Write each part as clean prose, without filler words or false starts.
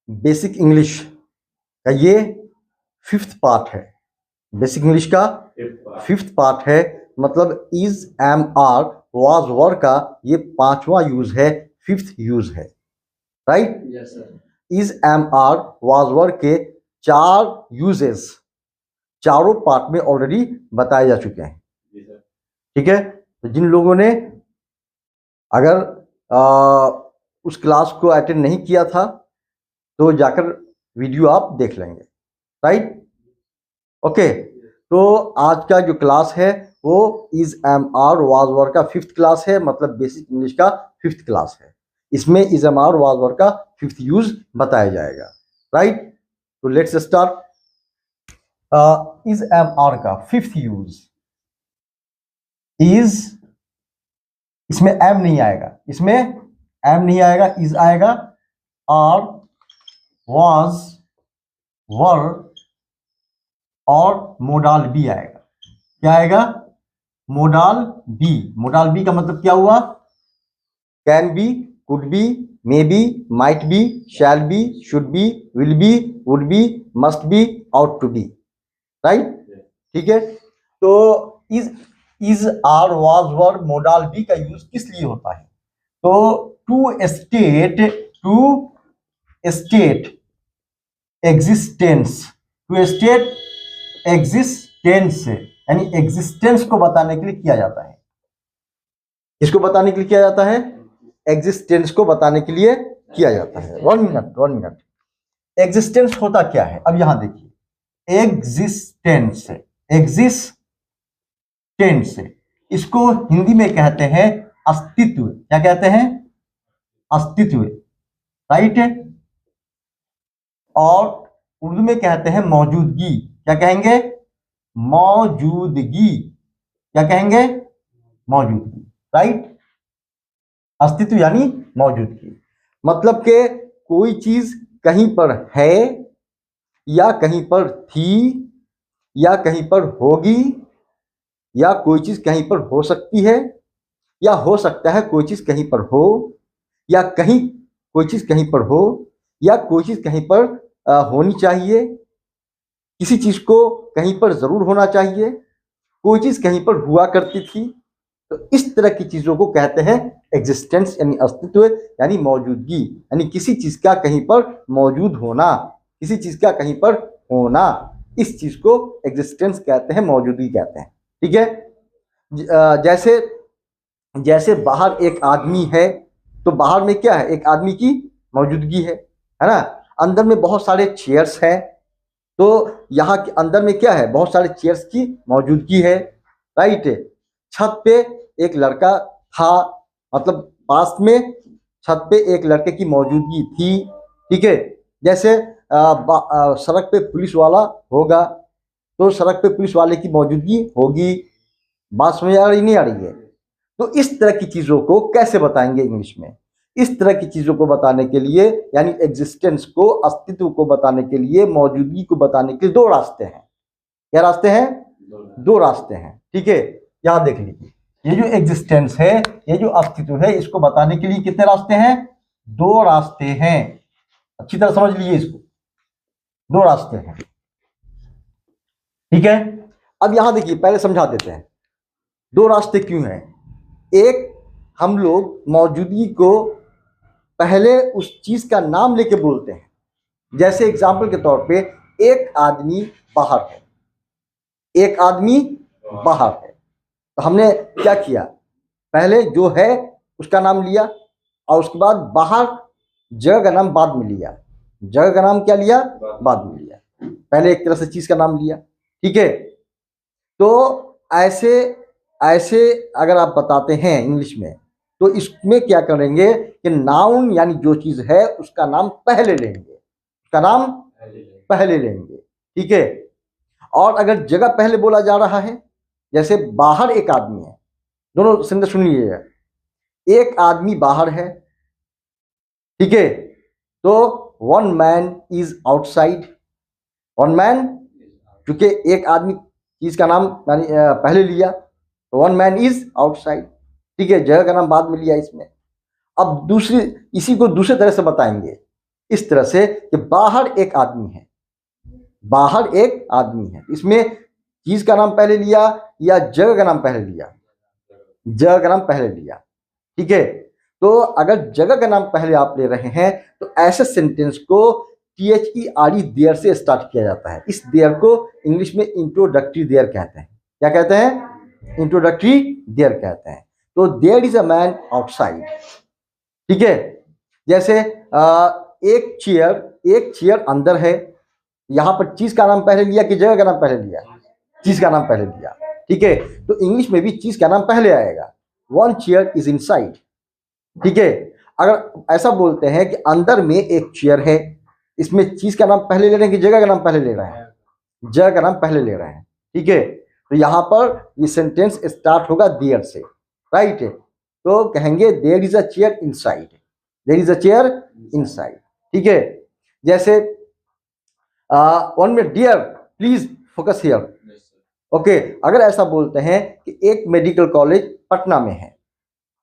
Basic English का ये 5th part है। बेसिक इंग्लिश का 5th पार्ट है, मतलब is, am, are, was, were का ये 5वां यूज है, 5th यूज है, right. Yes sir. Is, am, are, was, were के 4 यूजेस चारों पार्ट में ऑलरेडी बताए जा चुके हैं, ठीक है। तो जिन लोगों ने अगर उस क्लास को अटेंड नहीं किया था तो जाकर वीडियो आप देख लेंगे, राइट। ओके, तो आज का जो क्लास है वो is, am, are, was, were का 5th क्लास है, मतलब बेसिक इंग्लिश का 5th क्लास है। इसमें is, am, are, was, were का 5th यूज बताया जाएगा, राइट। तो let's start. Is, am, are का 5th यूज। इज, इसमें एम नहीं आएगा, इसमें एम नहीं आएगा, इज आएगा। आर, वाज, वर और मोडाल बी आएगा। क्या आएगा? Modal B. मोडाल बी का मतलब क्या हुआ? Can be, could be, may be, might be, shall be, should be, will be, would be, must be, ought to be, right. ठीक है, तो is, are, was, were, modal be का use किस लिए होता है? तो to state existence, to state existence यानी एग्जिस्टेंस को बताने के लिए किया जाता है। इसको बताने के लिए किया जाता है, एग्जिस्टेंस को बताने के लिए किया जाता है। 1 मिनट। एग्जिस्टेंस होता क्या है? अब यहां देखिए, एग्जिस्टेंस इसको हिंदी में कहते हैं अस्तित्व। क्या कहते हैं? अस्तित्व, राइट। और उर्दू में कहते हैं मौजूदगी। क्या कहेंगे? मौजूदगी। क्या कहेंगे? मौजूदगी, राइट। अस्तित्व यानी मौजूदगी, मतलब कि कोई चीज कहीं पर है या कहीं पर थी या कहीं पर होगी, या कोई चीज कहीं पर हो सकती है, या हो सकता है कोई चीज कहीं पर हो, या कहीं कोई चीज कहीं पर हो, या कोई चीज कहीं पर होनी चाहिए, किसी चीज को कहीं पर जरूर होना चाहिए, कोई चीज कहीं पर हुआ करती थी। तो इस तरह की चीजों को कहते हैं एग्जिस्टेंस यानी अस्तित्व यानी मौजूदगी, यानी किसी चीज का कहीं पर मौजूद होना, किसी चीज का कहीं पर होना, इस चीज को एग्जिस्टेंस कहते हैं, मौजूदगी कहते हैं। ठीक है, जैसे जैसे बाहर एक आदमी है तो बाहर में क्या है? एक आदमी की मौजूदगी है ना। अंदर में बहुत सारे चेयर्स हैं, तो यहाँ के अंदर में क्या है? बहुत सारे चेयर्स की मौजूदगी है, राइट। छत पे एक लड़का था, मतलब पास में छत पे एक लड़के की मौजूदगी थी, ठीक है। जैसे सड़क पे पुलिस वाला होगा तो सड़क पे पुलिस वाले की मौजूदगी होगी। बात समझ आ रही नहीं आ रही है? तो इस तरह की चीजों को कैसे बताएंगे इंग्लिश में? इस तरह की चीजों को बताने के लिए, यानी एग्जिस्टेंस को, अस्तित्व को बताने के लिए, मौजूदगी को बताने के लिए 2 रास्ते हैं। क्या रास्ते हैं? 2 रास्ते हैं, ठीक है। यहां देख लीजिए, ये जो एग्जिस्टेंस है, ये जो अस्तित्व है, इसको बताने के लिए कितने रास्ते हैं? 2 रास्ते हैं। अच्छी तरह समझ लीजिए इसको, 2 रास्ते हैं, ठीक है। अब यहां देखिए, पहले समझा देते हैं 2 रास्ते क्यों हैं। एक, हम लोग मौजूदगी को पहले उस चीज का नाम लेके बोलते हैं। जैसे एग्जाम्पल के तौर पे, एक आदमी बाहर है, एक आदमी बाहर है, तो हमने क्या किया? पहले जो है उसका नाम लिया, और उसके बाद बाहर जगह का नाम बाद में लिया। जगह का नाम क्या लिया? बाद में लिया। पहले एक तरह से चीज का नाम लिया, ठीक है। तो ऐसे ऐसे अगर आप बताते हैं इंग्लिश में, तो इसमें क्या करेंगे कि नाउन यानी जो चीज है उसका नाम पहले लेंगे, उसका नाम पहले लेंगे, ठीक है। और अगर जगह पहले बोला जा रहा है, जैसे बाहर एक आदमी है, दोनों सेंटेंस सुन लीजिएगा। एक आदमी बाहर है, ठीक है, तो 1 मैन इज आउटसाइड। 1 मैन, क्योंकि एक आदमी चीज का नाम यानी पहले लिया, तो 1 मैन इज आउटसाइड, ठीक है। जगह का नाम बाद में लिया इसमें। अब दूसरी, इसी को दूसरे तरह से बताएंगे। इस तरह से कि बाहर एक आदमी है, बाहर एक आदमी है। इसमें चीज का नाम पहले लिया या जगह का नाम पहले लिया? जगह का नाम पहले लिया। ठीक है, तो अगर जगह का नाम पहले आप ले रहे हैं तो ऐसे सेंटेंस को THERE देयर से स्टार्ट किया जाता है। इस देयर को इंग्लिश में इंट्रोडक्टरी देयर कहते हैं। क्या कहते हैं? इंट्रोडक्टरी देयर कहते हैं। तो there is a man outside. ठीक है, जैसे एक चेयर अंदर है। यहां पर चीज का नाम पहले लिया कि जगह का नाम पहले लिया? चीज का नाम पहले लिया। ठीक है, तो इंग्लिश में भी चीज का नाम पहले आएगा। One chair is inside. ठीक है, अगर ऐसा बोलते हैं कि अंदर में एक चेयर है, इसमें चीज का नाम पहले ले रहे हैं कि जगह का नाम पहले ले रहे हैं? जगह का नाम पहले ले रहे हैं। ठीक है, तो यहां पर ये सेंटेंस स्टार्ट होगा देयर से। राइट, तो कहेंगे there is a chair inside, there is a chair inside. ठीक है, जैसे one minute dear please focus here. Okay, अगर ऐसा बोलते हैं कि एक मेडिकल कॉलेज पटना में है,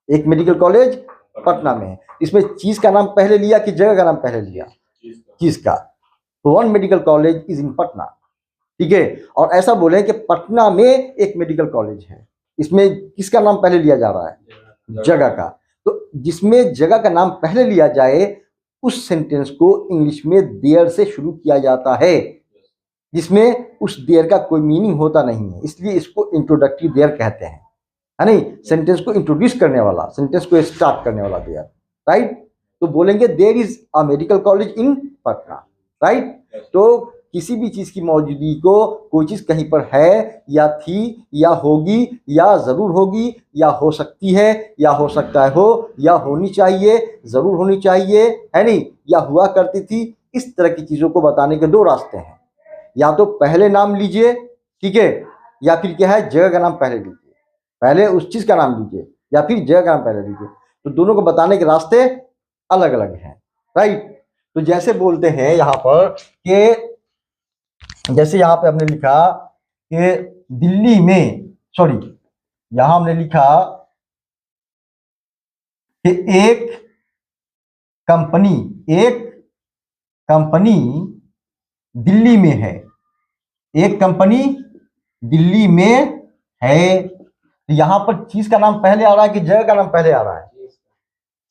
एक मेडिकल कॉलेज पटना में है, इसमें चीज का नाम पहले लिया कि जगह का नाम पहले लिया? चीज का। तो one medical college is in Patna. ठीक है, और ऐसा बोले कि पटना में एक मेडिकल कॉलेज है, इसमें किसका नाम पहले लिया जा रहा है? जगह का। तो जिसमें जगह का नाम पहले लिया जाए उस सेंटेंस को इंग्लिश में देयर से शुरू किया जाता है, जिसमें उस देयर का कोई मीनिंग होता नहीं है, इसलिए इसको इंट्रोडक्टरी देयर कहते हैं। है नहीं, सेंटेंस को इंट्रोड्यूस करने वाला, सेंटेंस को स्टार्ट करने वाला देयर। राइट, तो बोलेंगे there is a medical college in Patna. Right, तो किसी भी चीज की मौजूदगी को, कोई चीज कहीं पर है या थी या होगी या जरूर होगी या हो सकती है या हो सकता है हो या होनी चाहिए, जरूर होनी चाहिए, है नहीं, या हुआ करती थी, इस तरह की चीजों को बताने के दो रास्ते हैं। या तो पहले नाम लीजिए, ठीक है, या फिर क्या है, जगह का नाम पहले लीजिए। पहले उस चीज का नाम लीजिए या फिर जगह का नाम पहले लीजिए, तो दोनों को बताने के रास्ते अलग अलग हैं। राइट, तो जैसे बोलते हैं यहाँ पर कि जैसे यहाँ पे हमने लिखा कि दिल्ली में, सॉरी यहां हमने लिखा कि एक कंपनी दिल्ली में है, एक कंपनी दिल्ली में है। तो यहां पर चीज का नाम पहले आ रहा है कि जगह का नाम पहले आ रहा है?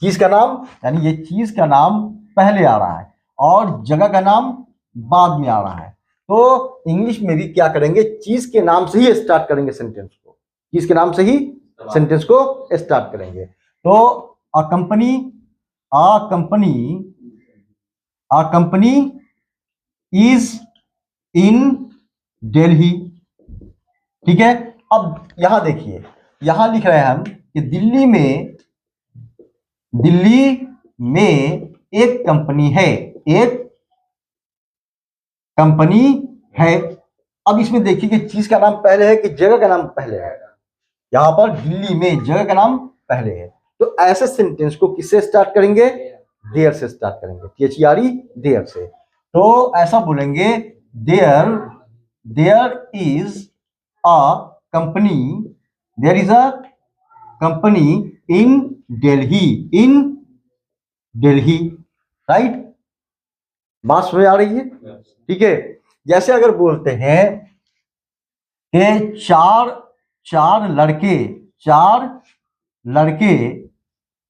चीज का नाम, यानी ये चीज का नाम पहले आ रहा है और जगह का नाम बाद में आ रहा है। तो इंग्लिश में भी क्या करेंगे, चीज के नाम से ही स्टार्ट करेंगे सेंटेंस को, चीज के नाम से ही सेंटेंस को स्टार्ट करेंगे। तो a company is in Delhi. ठीक है, अब यहां देखिए, यहां लिख रहे हैं हम कि दिल्ली में एक कंपनी है, एक कंपनी है। अब इसमें देखिए कि चीज का नाम पहले है कि जगह का नाम पहले है? यहां पर दिल्ली में जगह का नाम पहले है। तो ऐसे सेंटेंस को किससे स्टार्ट करेंगे? देयर से स्टार्ट करेंगे, THERE देयर से। तो ऐसा बोलेंगे there is a company, there is a company in Delhi. Right, बात समझ आ रही है? ठीक है, जैसे अगर बोलते हैं कि चार लड़के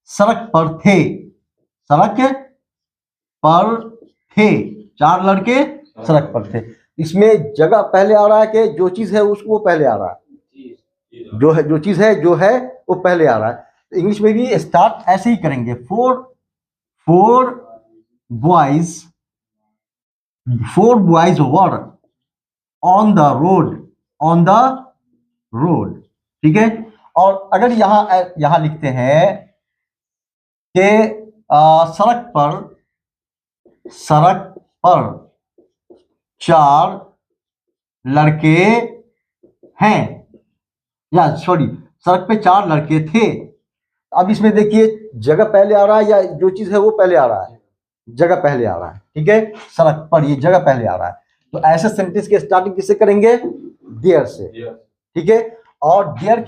सड़क पर थे, चार लड़के सड़क पर थे। इसमें जगह पहले आ रहा है कि जो चीज है उसको पहले आ रहा है? जो चीज है जो है वो पहले आ रहा है। तो इंग्लिश में भी स्टार्ट ऐसे ही करेंगे, four boys were on the road. ठीक है, और अगर यहां लिखते हैं कि सड़क पर चार लड़के हैं, या सॉरी सड़क पे चार लड़के थे। अब इसमें देखिए जगह पहले आ रहा है या जो चीज है वो पहले आ रहा है? जगह पहले आ रहा है। ठीक है, सड़क पर ये जगह पहले आ रहा है। तो ऐसे सेंटेंस की स्टार्टिंग किससे करेंगे? देयर से। ठीक है, और देयर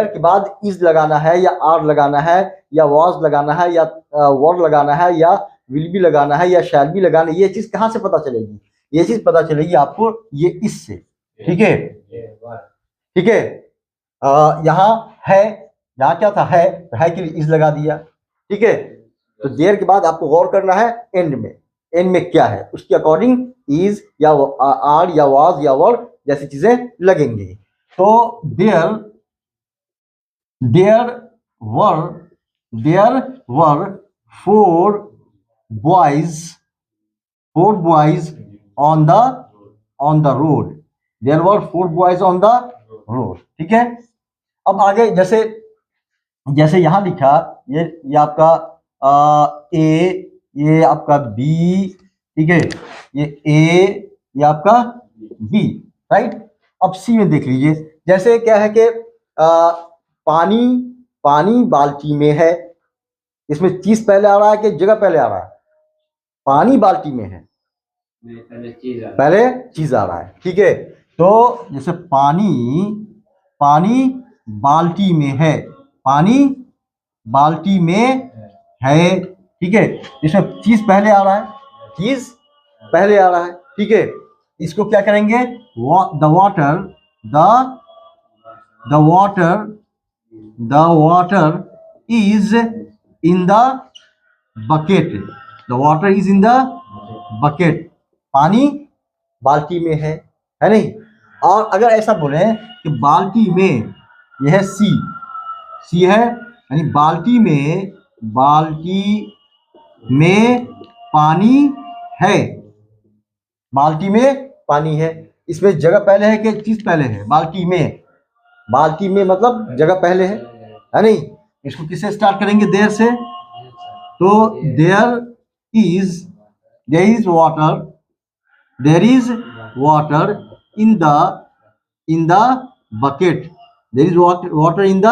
के बाद इज लगाना है या आर लगाना है या वाज लगाना है या वर लगाना है या विल बी लगाना है या शैल बी लगाना है, ये चीज कहाँ से पता चलेगी? ये चीज पता चलेगी आपको ये इससे, ठीक है, ठीक है। यहाँ है, यहाँ क्या था, है के लिए इज लगा दिया, ठीक है। तो देयर के बाद आपको गौर करना है एंड में, एंड में क्या है, उसके अकॉर्डिंग इज या आर या वाज या वर जैसी चीजें लगेंगी। तो there were four boys on the road, there were four boys on the road, ठीक है। अब आगे जैसे यहां लिखा, ये आपका ए, ये आपका बी, ठीक है, ये ए, ये आपका बी, राइट। अब सी में देख लीजिए, जैसे क्या है कि पानी बाल्टी में है, इसमें चीज पहले आ रहा है कि जगह पहले आ रहा है? पानी बाल्टी में है, पहले चीज आ रहा है, ठीक है। तो जैसे पानी बाल्टी में है, पानी बाल्टी में है, ठीक है। इसमें चीज पहले आ रहा है, चीज पहले आ रहा है, ठीक है। इसको क्या करेंगे, the water is in the bucket, the water is in the bucket, पानी बाल्टी में है नहीं। और अगर ऐसा बोले कि बाल्टी में, यह है सी है, यानी बाल्टी में पानी है, बाल्टी में पानी है। इसमें जगह पहले है कि चीज पहले है? बाल्टी में मतलब जगह पहले है नहीं। इसको किससे स्टार्ट करेंगे? देयर से। तो there is water in the bucket, there is water in the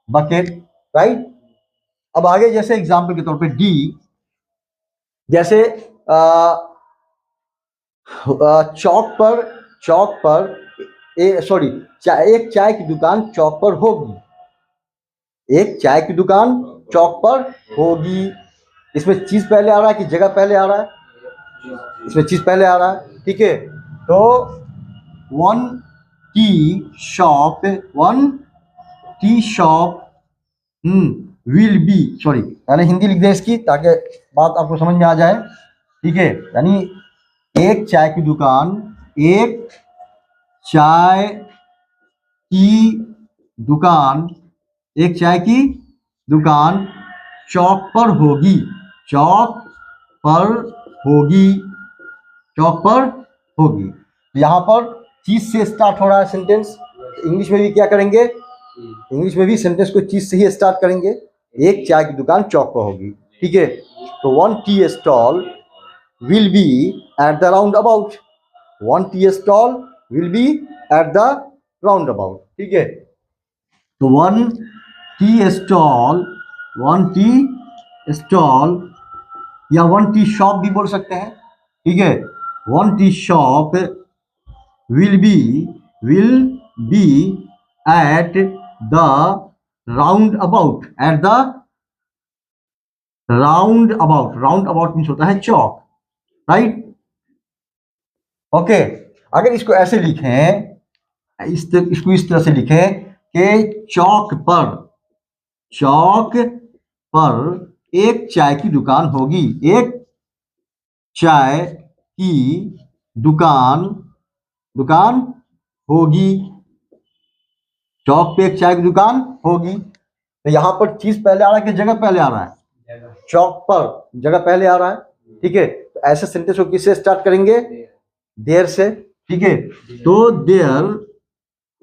bucket, right. अब आगे जैसे एग्जांपल के तौर पे डी, जैसे चौक पर एक चाय की दुकान चौक पर होगी, एक चाय की दुकान चौक पर होगी। इसमें चीज पहले आ रहा है कि जगह पहले आ रहा है? इसमें चीज पहले आ रहा है, ठीक है। तो one tea shop will be, sorry मैंने हिंदी लिख दिया इसकी ताकि बात आपको समझ में आ जाए, ठीक है। यानी एक चाय की दुकान, एक चाय की दुकान, एक चाय की दुकान चौक पर होगी, चौक पर होगी, चौक पर होगी। यहाँ पर चीज से स्टार्ट हो रहा है सेंटेंस। इंग्लिश में भी क्या करेंगे? इंग्लिश में भी सेंटेंस को चीज से ही स्टार्ट करेंगे। एक चाय की दुकान चौक पर होगी, ठीक है। तो one tea stall will be eight the round about, one tea stall will be eight the round about, ठीक है। तो वन टी स्टॉल या वन टी शॉप भी बोल सकते हैं, ठीक है। One tea shop will be eight the roundabout, at the round about means होता है चौक, राइट। ओके, अगर इसको ऐसे लिखें, इसको इस तरह से लिखें कि चौक पर एक चाय की दुकान होगी, एक चाय की दुकान होगी, चौक पे एक चाय की दुकान होगी। तो यहां पर चीज पहले आ रहा है कि जगह पहले आ रहा है? चौक पर जगह पहले आ रहा है, ठीक है। तो ऐसे सेंटेंस को किससे स्टार्ट करेंगे? देयर से, ठीक है। तो देयर,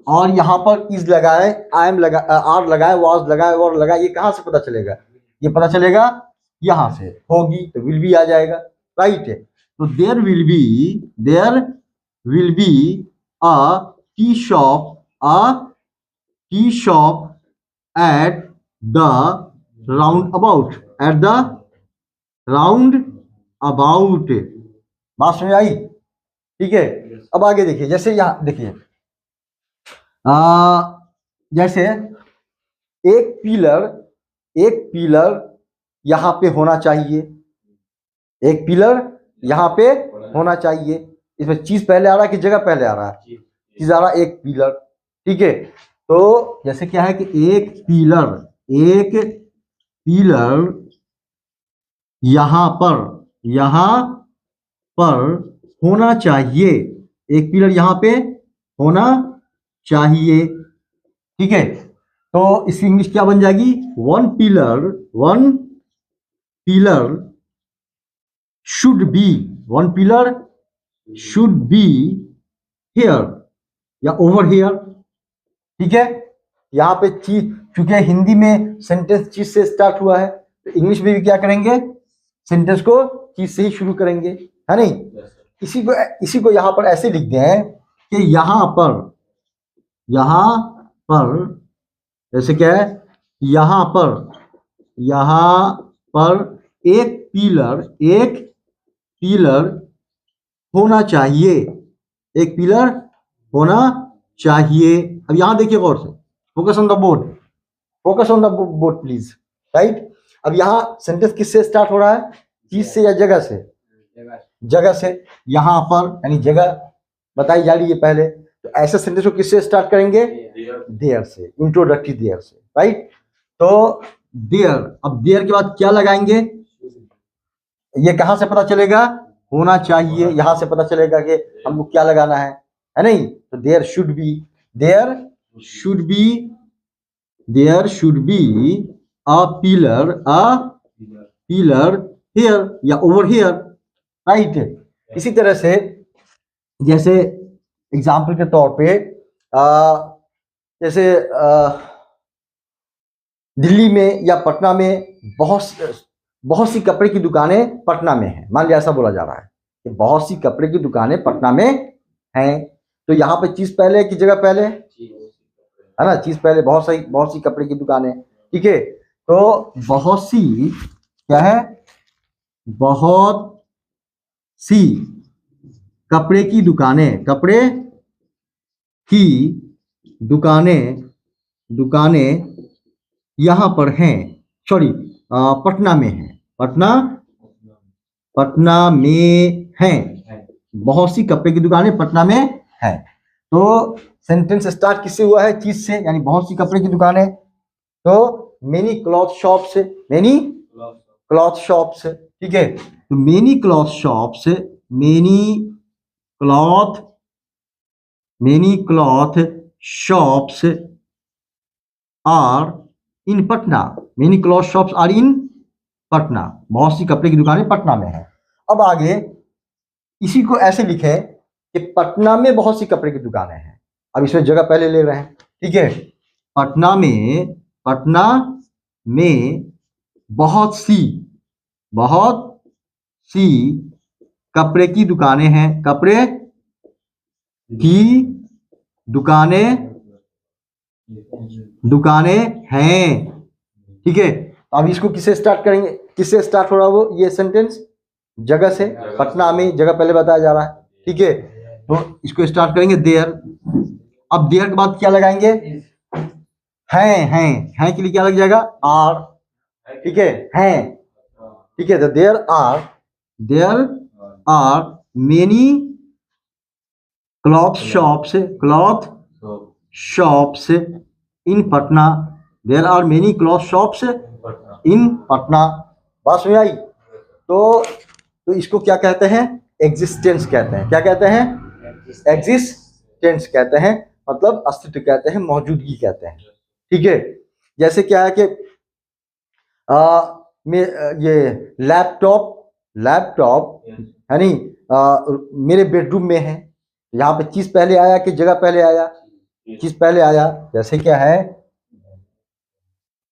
और यहां पर इज लगाए, आई एम लगा, आर लगाए, वाज लगाए, और लगाए, ये कहां से पता चलेगा? ये पता चलेगा यहां से, होगी तो विल बी आ जाएगा, राइट है। तो there will be a tea shop at the roundabout, at the roundabout. बात समझ आई? ठीक है। अब आगे देखिए, जैसे यहां देखिए, जैसे एक पिलर यहां पे होना चाहिए, एक पिलर यहाँ पे होना चाहिए। इसमें चीज पहले आ रहा है कि जगह पहले आ रहा है? चीज आ रहा है एक पिलर। ठीक है, तो जैसे क्या है कि एक पिलर यहाँ पर होना चाहिए। एक पिलर यहाँ पे होना चाहिए। ठीक है, तो इसकी इंग्लिश क्या बन जाएगी? One pillar should be here या ओवर हियर। ठीक है, यहाँ पे चीज, क्योंकि हिंदी में सेंटेंस चीज से स्टार्ट हुआ है, तो इंग्लिश में भी क्या करेंगे? सेंटेंस को चीज से ही शुरू करेंगे, है नहीं? इसी को यहाँ पर ऐसे लिख दें कि यहाँ पर जैसे क्या है, यहाँ पर एक पिलर होना चाहिए। एक पिलर होना चाहिए। अब यहां देखिए गौर से, focus on the board please. Right, अब यहां सेंटेंस किससे स्टार्ट हो रहा है? चीज से या जगह से? जगह से। यहां पर यानी जगह बताई जा रही है पहले, तो ऐसे सेंटेंस को किससे स्टार्ट करेंगे? देयर से, इंट्रोडक्टरी देयर से। राइट, तो देयर, अब देयर के बाद क्या लगाएंगे? ये कहां से पता चलेगा? होना चाहिए, यहां से पता चलेगा कि हमको क्या लगाना है नहीं? तो there should be a pillar here या ओवर हियर। राइट, इसी तरह से जैसे एग्जाम्पल के तौर पे जैसे दिल्ली में या पटना में बहुत सी कपड़े की दुकानें पटना में हैं। मान लिया ऐसा बोला जा रहा है कि बहुत सी कपड़े की दुकानें पटना में हैं, तो यहाँ पे चीज पहले है कि जगह पहले है ना? चीज पहले, बहुत सी कपड़े की दुकानें। ठीक है, तो बहुत सी क्या है? बहुत सी कपड़े की दुकानें यहाँ पर हैं, सॉरी पटना में है। पटना में हैं, बहुत सी कपड़े की दुकानें पटना में हैं। तो सेंटेंस स्टार्ट किससे हुआ है? चीज से, यानी बहुत सी कपड़े की दुकानें। तो मेनी क्लॉथ शॉप्स। ठीक है, तो many cloth shops are in Patna. Many cloth shops are in Patna, बहुत सी कपड़े की दुकानें पटना में है। अब आगे इसी को ऐसे लिखे कि पटना में बहुत सी कपड़े की दुकानें हैं। अब इसमें जगह पहले ले रहे हैं। ठीक है, पटना में बहुत सी कपड़े की दुकानें हैं। कपड़े की दुकानें हैं। ठीक है, अब इसको किससे स्टार्ट करेंगे? किससे स्टार्ट हो रहा है वो ये सेंटेंस? जगह से। पटना में जगह पहले बताया जा रहा है। ठीक है, तो इसको स्टार्ट करेंगे देयर। अब देयर के बाद क्या लगाएंगे? हैं के लिए क्या लग जाएगा? आर। ठीक है, हैं। ठीक है, तो there are many cloth shops in Patna. There are many cloth shops in Patna. बात समझ आई? तो इसको क्या कहते हैं? एग्जिस्टेंस कहते हैं। क्या कहते हैं? एग्जिस्टेंस कहते हैं, मतलब अस्तित्व कहते हैं, मौजूदगी कहते हैं। ठीक है, जैसे क्या है कि ये लैपटॉप है नहीं, मेरे बेडरूम में है। यहाँ पे चीज पहले आया कि जगह पहले आया? चीज पहले आया। जैसे क्या है?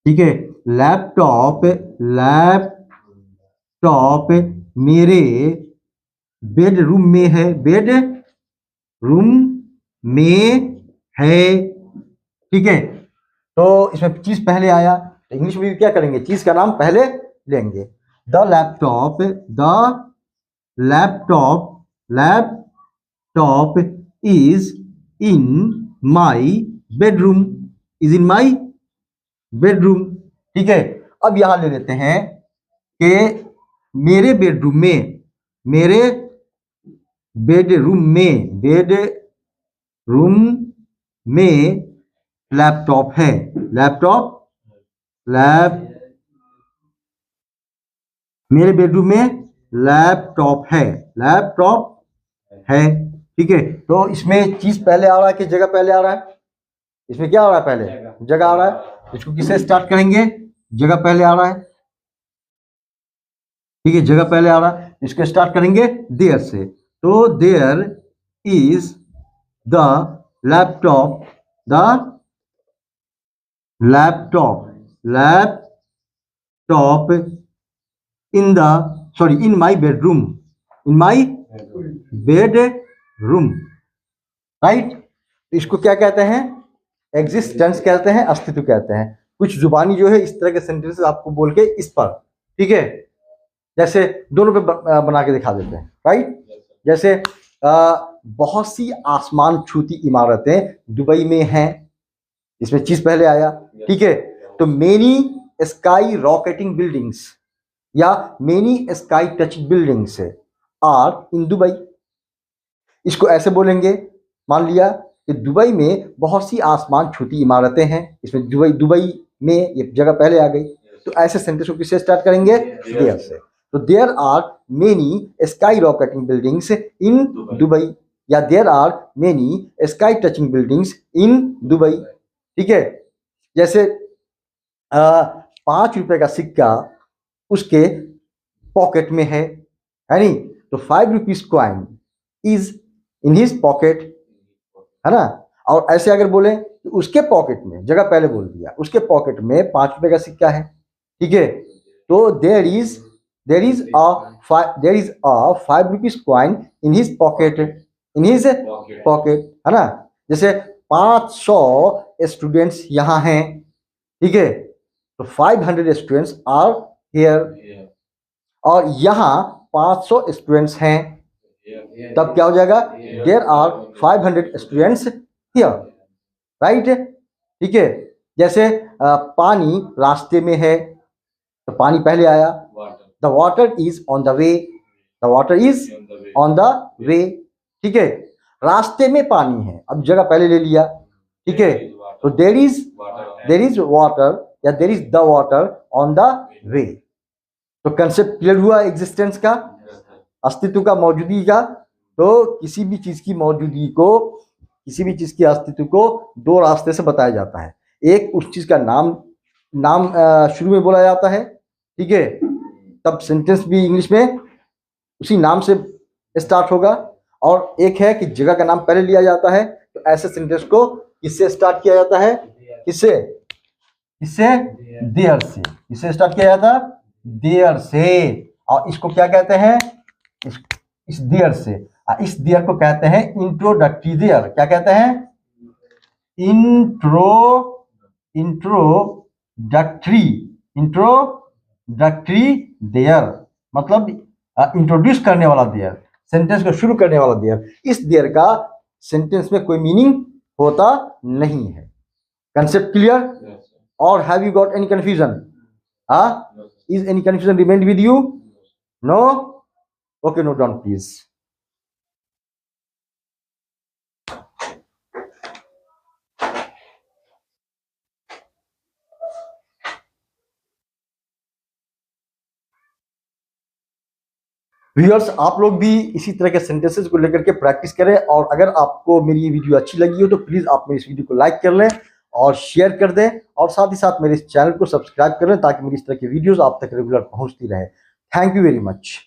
ठीक है, लैपटॉप मेरे बेडरूम में है। बेडरूम में है। ठीक है, तो इसमें चीज पहले आया, तो इंग्लिश में भी क्या करेंगे? चीज का नाम पहले लेंगे। The laptop is in my bedroom. ठीक है, अब यहां ले लेते हैं कि मेरे बेडरूम में, मेरे बेडरूम में लैपटॉप है, लैप मेरे बेडरूम में लैपटॉप है। ठीक है, तो इसमें चीज पहले आ रहा है कि जगह पहले आ रहा है? इसमें क्या आ रहा है? पहले जगह आ रहा है। इसको किससे स्टार्ट करेंगे? जगह पहले आ रहा है। ठीक है, जगह पहले आ रहा है, इसको स्टार्ट करेंगे देयर से। तो there is the laptop in my bedroom, right. इसको क्या कहते हैं? एग्जिस्टेंस कहते हैं, अस्तित्व कहते हैं। कुछ जुबानी जो है इस तरह के सेंटेंसेस आपको बोल के इस पर, ठीक है, जैसे दोनों पे बना के दिखा देते हैं, राइट। जैसे बहुत सी आसमान छूती इमारतें दुबई में हैं, इसमें चीज पहले आया, ठीक है। तो मेनी स्काई रॉकेटिंग बिल्डिंग्स या many sky touching buildings are in Dubai. इसको ऐसे बोलेंगे, मान लिया कि दुबई में बहुत सी आसमान छूती इमारतें हैं, इसमें दुबई में ये जगह पहले आ गई। तो ऐसे सेंटेंस को किससे स्टार्ट करेंगे? देयर से। तो there are many sky rocketing buildings in Dubai, या there are many sky touching buildings in Dubai, ठीक है। जैसे 5 रुपए का सिक्का उसके पॉकेट में है नहीं? तो 5 rupees coin is in his pocket, है ना। और ऐसे अगर बोले तो उसके पॉकेट में, जगह पहले बोल दिया, उसके पॉकेट में 5 रुपए का सिक्का है, ठीक है। तो there is a 5 rupees coin in his pocket, है ना। जैसे 500 स्टूडेंट्स यहाँ हैं, ठीक है, तो 500 स्टूडेंट्स आर हियर। और यहाँ 500 स्टूडेंट्स हैं, तब क्या हो जाएगा? There are 500 students here, right, ठीक है। जैसे पानी रास्ते में है, तो पानी पहले आया, the water is on the वे, ठीक है। रास्ते में पानी है, अब जगह पहले ले लिया, ठीक है। तो देयर इज वाटर या there is the water on the way. तो कंसेप्ट क्लियर हुआ एग्जिस्टेंस का, अस्तित्व का, मौजूदगी का। तो किसी भी चीज की मौजूदगी को, किसी भी चीज के अस्तित्व को दो रास्ते से बताया जाता है। एक, उस चीज का नाम शुरू में बोला जाता है, ठीक है, तब सेंटेंस भी इंग्लिश में उसी नाम से स्टार्ट होगा। और एक है कि जगह का नाम पहले लिया जाता है, तो ऐसे सेंटेंस को किससे स्टार्ट किया जाता है? किससे? देयर से। किससे स्टार्ट किया जाता है? देयर से। और इसको क्या कहते हैं? इस देयर से, इस देयर को कहते हैं इंट्रोडक्टरी देयर। क्या कहते हैं? इंट्रोडक्टरी देयर, मतलब इंट्रोड्यूस करने वाला देयर, सेंटेंस को शुरू करने वाला देयर। इस देयर का सेंटेंस में कोई मीनिंग होता नहीं है। Concept clear? और have you got any confusion? Is any confusion remained with you? No? Okay, note down please. Viewers, आप लोग भी इसी तरह के सेंटेंसेस को लेकर के प्रैक्टिस करें। और अगर आपको मेरी ये वीडियो अच्छी लगी हो तो प्लीज आप मेरी इस वीडियो को लाइक कर लें और शेयर कर दें, और साथ ही साथ मेरे इस चैनल को सब्सक्राइब कर लें ताकि मेरी इस तरह की वीडियोस आप तक रेगुलर पहुंचती रहे। Thank you very much.